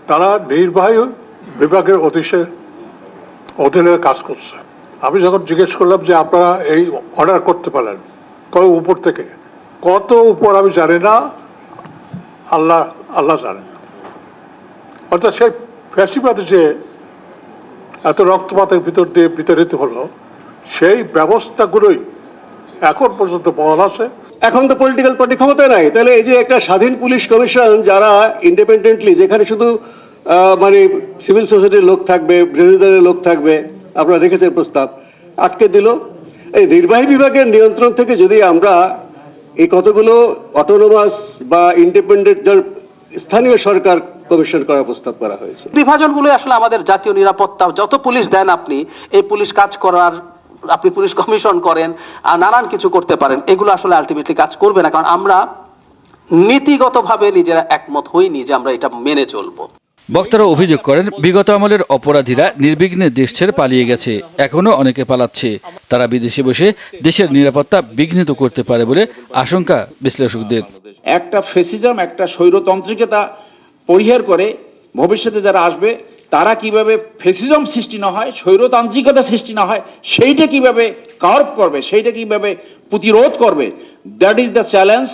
Speaker 24: তারা নির্বাহী বিভাগের অধীনে কাজ করছে। আমি যখন জিজ্ঞেস করলাম যে আপনারা এই অর্ডার করতে পারেন কত উপর থেকে, কত উপর আমি জানি না, আল্লাহ জানেন। অর্থাৎ সেই ফ্যাসিবাদে যে এত রক্তপাতের ভিতর দিয়ে বিতাড়িত হলো, সেই ব্যবস্থাগুলোই এখন পর্যন্ত বহাল আছে।
Speaker 25: এখন তো পলিটিক্যাল পার্টি ক্ষমতায় নাই, তাহলে এই যে একটা স্বাধীন পুলিশ কমিশন যারা ইন্ডিপেন্ডেন্টলি, যেখানে শুধু মানে সিভিল সোসাইটির লোক থাকবে, বিরোধী দলের লোক থাকবে, আপনারা রেখেছেন প্রস্তাব, আটকে দিল। এই নির্বাহী বিভাগের নিয়ন্ত্রণ থেকে যদি আমরা এই কতগুলো অটোনোমাস বা ইন্ডিপেন্ডেন্ট স্থানীয় সরকার কমিশন করার প্রস্তাব করা হয়েছে।
Speaker 26: বিভাজনগুলো আসলে আমাদের জাতীয় নিরাপত্তা, যত পুলিশ দেন আপনি, এই পুলিশ কাজ করার, আপনি পুলিশ কমিশন করেন আর নানান কিছু করতে পারেন, এগুলো আসলে আলটিমেটলি কাজ করবে না, কারণ আমরা নীতিগতভাবে নিজেরা একমত হইনি যে আমরা এটা মেনে চলবো।
Speaker 23: বক্তারা অভিযোগ করেন, বিগত আমলের অপরাধীরা নির্বিঘ্নে দেশ ছেড়ে পালিয়ে গেছে, এখনও অনেকে পালাচ্ছে। তারা বিদেশে বসে দেশের নিরাপত্তা বিঘ্নিত করতে পারে বলে আশঙ্কা বিশ্লেষকদের।
Speaker 2: একটা ফেসিজম, একটা স্বৈরতান্ত্রিকতা পরিহার করে ভবিষ্যতে যারা আসবে তারা কিভাবে ফেসিজম সৃষ্টি না হয়, স্বৈরতান্ত্রিকতা সৃষ্টি না হয়, সেইটা কিভাবে কার্ভ করবে, সেইটা কিভাবে প্রতিরোধ করবে, that is the challenge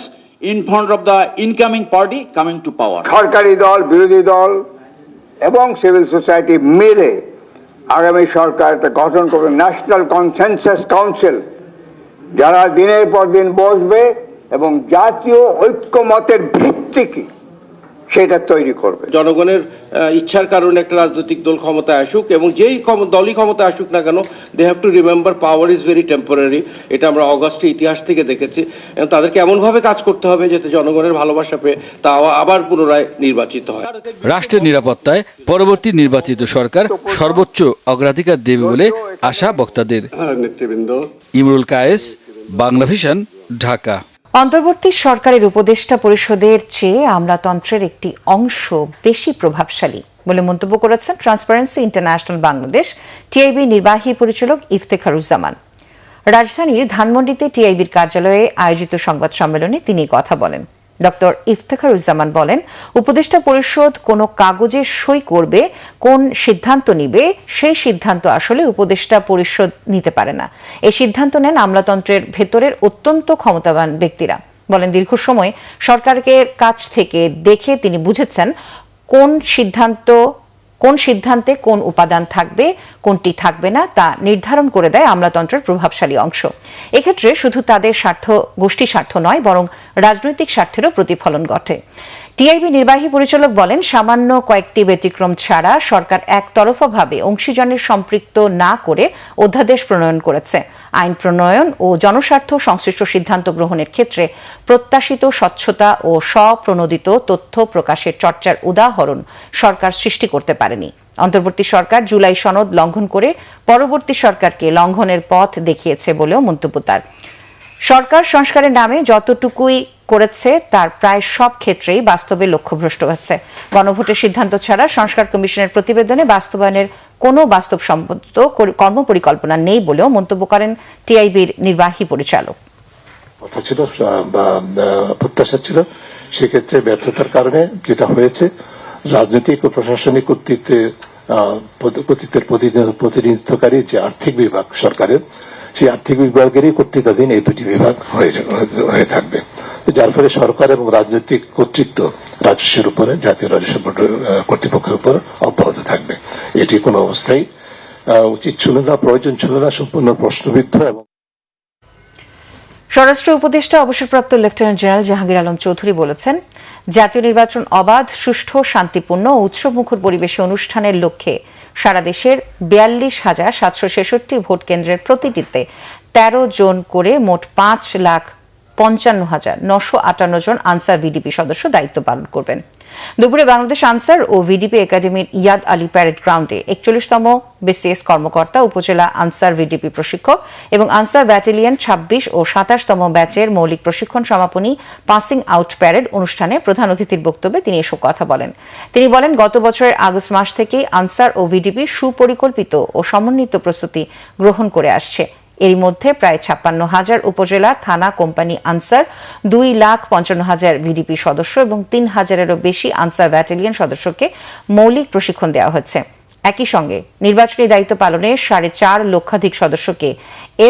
Speaker 2: in front of the incoming party coming to power.
Speaker 4: সরকারি দল, বিরোধী দল এবং সিভিল সোসাইটি মিলে আগামী সরকার একটা গঠন করবে, ন্যাশনাল কনসেনসাস কাউন্সিল, যারা দিনের পর দিন বসবে এবং জাতীয় ঐক্যমতের ভিত্তি কি সেটা তৈরি করবে।
Speaker 2: জনগণের ইচ্ছার কারণে একটা রাজনৈতিক দল ক্ষমতায় আসুক এবং যেই দলই ক্ষমতায় আসুক না কেন, they have to remember power is very temporary. এটা আমরা অগাস্টে ইতিহাস থেকে দেখেছি। এবং তাদেরকে এমনভাবে কাজ করতে হবে যাতে জনগণের ভালোবাসা পেয়ে তা আবার পুনরায় নির্বাচিত হয়।
Speaker 23: রাষ্ট্রের নিরাপত্তায় পরবর্তী নির্বাচিত সরকার সর্বোচ্চ অগ্রাধিকার দেবে বলে আশা বক্তাদের।
Speaker 2: নেতৃবৃন্দ,
Speaker 23: ইমরুল কায়েস, বাংলা ভিশন, ঢাকা।
Speaker 1: অন্তর্বর্তী সরকারের উপদেষ্টা পরিষদের চেয়ে আমলাতন্ত্রের একটি অংশ বেশি প্রভাবশালী বলে মন্তব্য করেছেন ট্রান্সপারেন্সি ইন্টারন্যাশনাল বাংলাদেশ টিআইবি নির্বাহী পরিচালক ইফতেখারুজ্জামান। রাজধানীর ধানমন্ডিতে টিআইবির কার্যালয়ে আয়োজিত সংবাদ সম্মেলনে তিনি কথা বলেন। ডক্টর ইফতেখারুজ্জামান বলেন, উপদেষ্টা পরিষদ কোনো কাগজে সই করবে, কোন সিদ্ধান্ত নিবে, সেই সিদ্ধান্ত আসলে উপদেষ্টা পরিষদ নিতে পারে না। এই সিদ্ধান্ত নেন আমলাতন্ত্রের ভেতরের অত্যন্ত ক্ষমতাবান ব্যক্তিরা। বলেন, দীর্ঘ সময় সরকারের কাছ থেকে দেখে তিনি বুঝেছেন কোন সিদ্ধান্তে কোন উপাদান থাকবে, কোনটি থাকবে না তা নির্ধারণ করে দেয় আমলাতন্ত্রের প্রভাবশালী অংশ। এক্ষেত্রে শুধু তাদের স্বার্থ, গোষ্ঠী স্বার্থ নয়, বরং রাজনৈতিক স্বার্থেরও প্রতিফলন ঘটে। টিআইবি নির্বাহী পরিচালক বলেন, সামান্য কয়েকটি ব্যতিক্রম ছাড়া সরকার একতরফাভাবে অংশীজনের সম্পৃক্ত না করে অধ্যাদেশ প্রণয়ন করেছে। আইন প্রণয়ন ও জনস্বার্থ সংশ্লিষ্ট সিদ্ধান্ত গ্রহণের ক্ষেত্রে প্রত্যাশিত স্বচ্ছতা ও স্বপ্রণোদিত তথ্য প্রকাশের চর্চার উদাহরণ সরকার সৃষ্টি করতে পারেনি। অন্তর্বর্তী সরকার জুলাই সনদ লঙ্ঘন করে পরবর্তী সরকারকে লঙ্ঘনের পথ দেখিয়েছে বলেও মন্তব্য তার। সরকার সংস্কারের নামে যতটুকুই করেছে তার প্রায় সব ক্ষেত্রেই বাস্তবে লক্ষ্যভ্রষ্ট হচ্ছে। গণভোটের সিদ্ধান্ত ছাড়া সংস্কার কমিশনের প্রতিবেদনে বাস্তবায়নের কোনো বাস্তবসম্মত কর্মপরিকল্পনা নেই বলেও মন্তব্য করেন টিআইবির নির্বাহী পরিচালক।
Speaker 5: কথা ছিল বা প্রত্যাশা ছিল, সেক্ষেত্রে ব্যর্থতার কারণে যেটা হয়েছে, রাজনৈতিক ও প্রশাসনিক কর্তৃত্বের প্রতিনিধিত্বকারী যে আর্থিক বিভাগ সরকারের, সেই আর্থিক বিভাগেরই কর্তৃত্বাধীন এই দুটি বিভাগ হয়ে থাকবে, যার ফলে সরকার এবং রাজনৈতিক কর্তৃত্ব রাজস্বের উপরে, জাতীয় রাজস্ব কর্তৃপক্ষের উপর অব্যাহত থাকবে। এটি কোনো অবস্থায় উচিত ছিল না, প্রয়োজন ছিল না, সম্পূর্ণ প্রশ্নবিদ্ধ। এবং
Speaker 1: স্বরাষ্ট্র উপদেষ্টা অবসরপ্রাপ্ত লেফটেন্যান্ট জেনারেল জাহাঙ্গীর আলম চৌধুরী বলেছেন, জাতীয় নির্বাচন অবাধ, সুষ্ঠু, শান্তিপূর্ণ ও উৎসবমুখর পরিবেশে অনুষ্ঠানের লক্ষ্যে সারা দেশের 42,766 ভোট কেন্দ্রের প্রতিটিতে 13 জন করে মোট 5,55,958 জন আনসার ভিডিপি সদস্য দায়িত্ব পালন করবেন। দুপুরে বাংলাদেশ আনসার ও ভিডিপি একাডেমির ইয়াদ আলী প্যারেড গ্রাউন্ডে 41তম বিসিএস কর্মকর্তা, উপজেলা আনসার ভিডিপি প্রশিক্ষক এবং আনসার ব্যাটালিয়ন 26 ও 27তম ব্যাচের মৌলিক প্রশিক্ষণ সমাপনী পাসিং আউট প্যারেড অনুষ্ঠানে প্রধান অতিথির বক্তব্যে তিনি এসব কথা বলেন। তিনি বলেন, গত বছরের আগস্ট মাস থেকেই আনসার ও ভিডিপি সুপরিকল্পিত ও সমন্বিত প্রস্তুতি গ্রহণ করে আসছে। এর মধ্যে প্রায় 56,000 উপজেলা, থানা, কোম্পানি আনসার, 2,55,000 ভিডিপি সদস্য এবং 3,000-এরও বেশি আনসার ব্যাটালিয়ন সদস্যকে মৌলিক প্রশিক্ষণ দেওয়া হচ্ছে। একই সঙ্গে নির্বাচনী দায়িত্ব পালনে 4.5 লক্ষাধিক সদস্যকে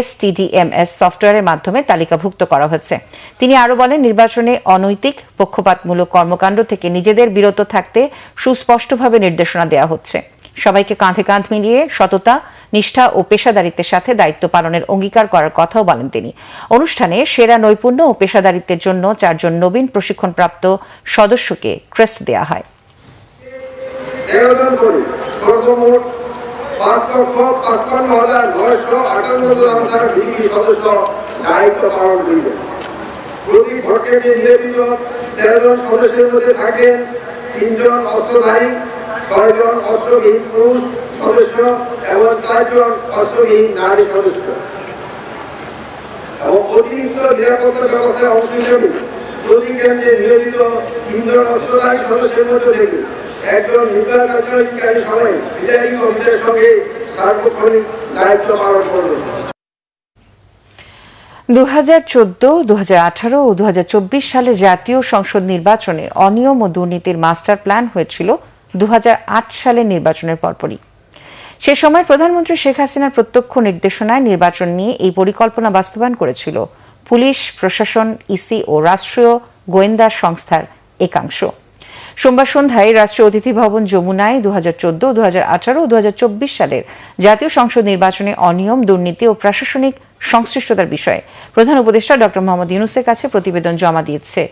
Speaker 1: STDMS সফটওয়্যারের মাধ্যমে তালিকাভুক্ত করা হচ্ছে। তিনি আরও বলেন, নির্বাচনে অনৈতিক, পক্ষপাতমূলক কর্মকাণ্ড থেকে নিজেদের বিরত থাকতে সুস্পষ্টভাবে নির্দেশনা দেওয়া হচ্ছে। সবাইকে কাঁধে কাঁধ মিলিয়ে সততা, নিষ্ঠা ও পেশাদারিত্বের সাথে দায়িত্ব পালনের অঙ্গীকার করার কথাও বলেন তিনি। অনুষ্ঠানে সেরা নৈপুণ্য ও পেশাদারিত্বের জন্য 4 জন নবীন প্রশিক্ষণপ্রাপ্ত সদস্যকে ক্রেস্ট দেওয়া হয়।
Speaker 6: প্রতি ভোটকেন্দ্রে নিয়োজিত 13 জন সদস্যের মধ্যে থাকেন 3 জন অস্ত্রধারী, 6 জন অস্ত্রবিহীন পুরুষ সদস্য এবং 4 জন অস্ত্রবিহীন নারী সদস্য। এবং অতিরিক্ত নিরাপত্তা ব্যবস্থায় অংশ হিসেবে প্রতি কেন্দ্রে নিয়োজিত 3 জন অস্ত্রধারী সদস্যের মধ্যে থেকে একজন নির্বাচন কার্যকরী সবাই রিটার্নিং অফিসারের সঙ্গে সার্বক্ষণিক দায়িত্ব পালন করবেন।
Speaker 1: 2014, 2018 ও 2024 সালের জাতীয় সংসদ নির্বাচনে অনিয়ম ও দুর্নীতির মাস্টার প্ল্যান হয়েছিল 2008 সালের নির্বাচনের পরপরই। সে সময় প্রধানমন্ত্রী শেখ হাসিনার প্রত্যক্ষ নির্দেশনায় নির্বাচন নিয়ে এই পরিকল্পনা বাস্তবায়ন করেছিল পুলিশ, প্রশাসন, ইসি ও রাষ্ট্রীয় গোয়েন্দা সংস্থার একাংশ। সোমবার সন্ধ্যায় রাষ্ট্রীয় অতিথি ভবন যমুনায় 2014, 2018 ও 2024 সালের জাতীয় সংসদ নির্বাচনে অনিয়ম, দুর্নীতি ও প্রশাসনিক সংশ্লিষ্টতার বিষয়ে প্রধান উপদেষ্টা ডক্টর মোহাম্মদ ইউনূসের কাছে প্রতিবেদন জমা দিয়েছে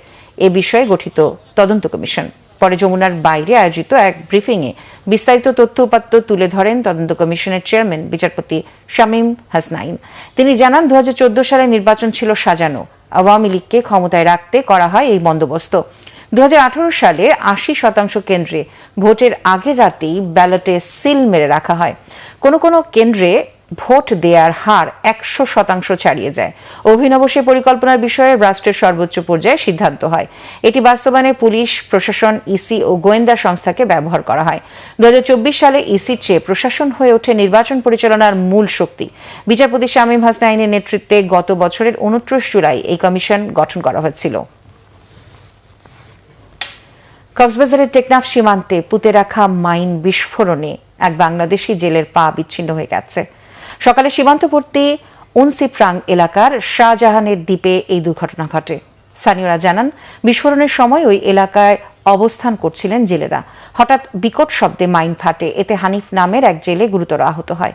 Speaker 1: এ বিষয়ে গঠিত তদন্ত কমিশন। পরে যমুনার বাইরে আয়োজিত এক ব্রিফিংয়ে বিস্তারিত তথ্য উপাত্ত তুলে ধরেন তদন্ত কমিশনের চেয়ারম্যান বিচারপতি শামীম হাসনাইন। তিনি জানান, 2014 সালের নির্বাচন ছিল সাজানো। আওয়ামী লীগকে ক্ষমতায় রাখতে করা হয় এই বন্দোবস্ত। 2018 সালে 80% কেন্দ্রে ভোটের আগের রাতেই ব্যালটে সিল মেরে রাখা হয়। কোনো কোনো কেন্দ্রে ভোট দেওয়ার হার 100% ছাড়িয়ে যায়। অভিনব সে পরিকল্পনার বিষয়ে রাষ্ট্রের সর্বোচ্চ পর্যায়ে সিদ্ধান্ত হয়। এটি বাস্তবায়নে পুলিশ, প্রশাসন, ইসি ও গোয়েন্দা সংস্থাকে ব্যবহার করা হয়। 2024 সালে ইসির চেয়ে প্রশাসন হয়ে ওঠে নির্বাচন পরিচালনার মূল শক্তি। বিচারপতি শামীম হাসনাইনের নেতৃত্বে গত বছরের 29 জুলাই এই কমিশন গঠন করা হয়েছিল। কক্সবাজারের টেকনাফ সীমান্তে পুঁতে রাখা মাইন বিস্ফোরণে এক বাংলাদেশি জেলের পা বিচ্ছিন্ন হয়ে গেছে। সকালে সীমান্তবর্তী উনসিপ্রাং এলাকার শাহজাহানের দ্বীপে এই দুর্ঘটনা ঘটে। স্থানীয়রা জানান, বিস্ফোরণের সময় ওই এলাকায় অবস্থান করছিলেন জেলেরা। হঠাৎ বিকট শব্দে মাইন ফাটে। এতে হানিফ নামের এক জেলে গুরুতর আহত হয়।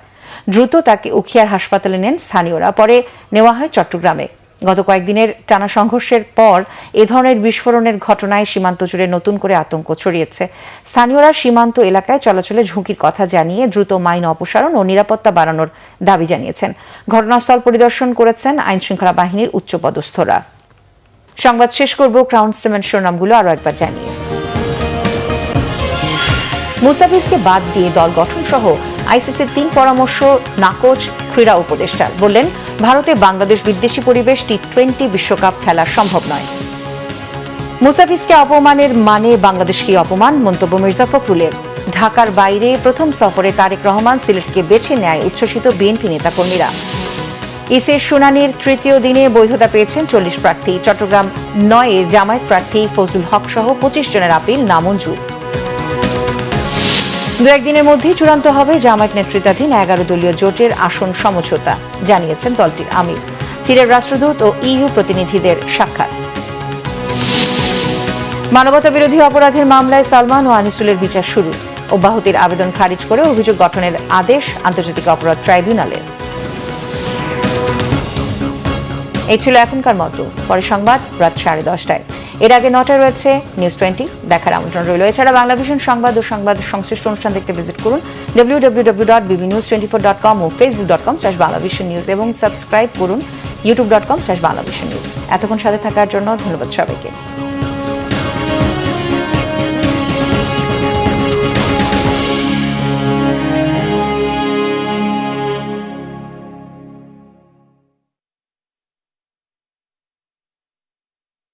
Speaker 1: দ্রুত তাকে উখিয়ার হাসপাতালে নেন স্থানীয়রা, পরে নেওয়া হয় চট্টগ্রামে। গত কয়েকদিনের টানা সংঘর্ষের পর এ ধরনের বিস্ফোরণের ঘটনায় সীমান্ত জুড়ে নতুন করে আতঙ্ক ছড়িয়েছে। স্থানীয়রা সীমান্ত এলাকায় চলাচলে ঝুঁকির কথা জানিয়ে দ্রুত মাইন অপসারণ ও নিরাপত্তা বাড়ানোর দাবি জানিয়েছেন। ঘটনাস্থল পরিদর্শন করেছেন আইনশৃঙ্খলা বাহিনীর উচ্চপদস্থরা। সংবাদ শেষ করব ক্রাউন সিমেন্ট শিরোনামগুলো আরও একবার জানিয়ে। মুস্তাফিজকে বাদ দিয়ে দল গঠন সহ আইসিসির 3 পরামর্শ নাকচ ক্রীড়া উপদেষ্টার। বললেন, ভারতে বাংলাদেশ বিদ্বেষী পরিবেশ, টি20 বিশ্বকাপ খেলা সম্ভব নয়। মুস্তাফিজকে অপমানের মানে বাংলাদেশকে অপমান, মন্তব্য মির্জা ফখরুলের। ঢাকার বাইরে প্রথম সফরে তারেক রহমান সিলেটকে বেছে নেয় উচ্ছ্বসিত বিএনপি নেতাকর্মীরা। ইসির শুনানির তৃতীয় দিনে বৈধতা পেয়েছেন 40 প্রার্থী। চট্টগ্রাম 9-এর জামায়াত প্রার্থী ফজলুল হক সহ 25 জনের আপিল নামঞ্জুর। 2-1 দিনের মধ্যেই চূড়ান্ত হবে জামায়াত নেতৃত্বাধীন 11 দলীয় জোটের আসন সমঝোতা, জানিয়েছেন দলটির আমির। চীনের রাষ্ট্রদূত ও ইইউ প্রতিনিধিদের সাক্ষাৎ। মানবতা বিরোধী অপরাধের মামলায় সালমান ও আনিসুলের বিচার শুরু। অব্যাহতির আবেদন খারিজ করে অভিযোগ গঠনের আদেশ আন্তর্জাতিক অপরাধ ট্রাইব্যুনালের। এই ছিল এখনকার মতো। পরে সংবাদ রাত 10:30টায়। এর আগে 9টায় রয়েছে নিউজ 20। দেখার আমন্ত্রণ রইল। এছাড়া বাংলাভিশন সংবাদ ও সংবাদ সংশ্লিষ্ট অনুষ্ঠান দেখতে ভিজিট করুন www.bbnews24.com ও facebook.com/banglavisionnews এবং সাবস্ক্রাইব করুন youtube.com/banglavisionnews। এতক্ষণ সাথে থাকার জন্য ধন্যবাদ সবাইকে।